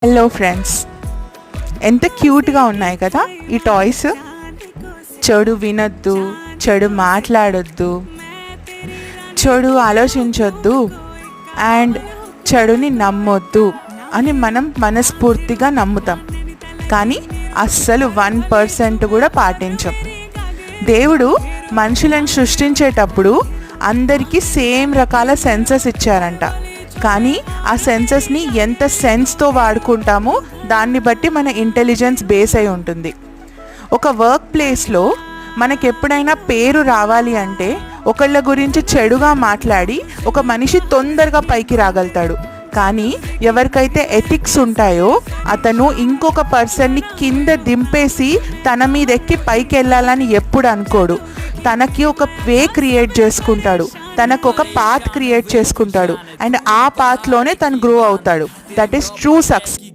Hello friends, ఎంత క్యూట్గా ఉన్నాయి కదా ఈ టాయ్స్. చెడు వినొద్దు, చెడు మాట్లాడొద్దు, చెడు ఆలోచించొద్దు అండ్ చెడుని నమ్మొద్దు అని మనం మనస్ఫూర్తిగా నమ్ముతాం. కానీ అస్సలు 1% కూడా పాటించం. దేవుడు మనుషులను సృష్టించేటప్పుడు అందరికీ సేమ్ రకాల సెన్సెస్ ఇచ్చారంట. కానీ ఆ సెన్సెస్ని ఎంత సెన్స్తో వాడుకుంటామో దాన్ని బట్టి మన ఇంటెలిజెన్స్ బేస్ అయి ఉంటుంది. ఒక వర్క్ ప్లేస్లో మనకు ఎప్పుడైనా పేరు రావాలి అంటే ఒకళ్ళ గురించి చెడుగా మాట్లాడి ఒక మనిషి తొందరగా పైకి రాగలుగుతాడు. కానీ ఎవరికైతే ఎథిక్స్ ఉంటాయో అతను ఇంకొక పర్సన్ని కింద దింపేసి తన మీద ఎక్కి పైకి వెళ్ళాలని ఎప్పుడు అనుకోడు. తనకి ఒక వే క్రియేట్ చేసుకుంటాడు, తనకు ఒక పాత్ క్రియేట్ చేసుకుంటాడు అండ్ ఆ పాత్లోనే తను గ్రో అవుతాడు. That is true success.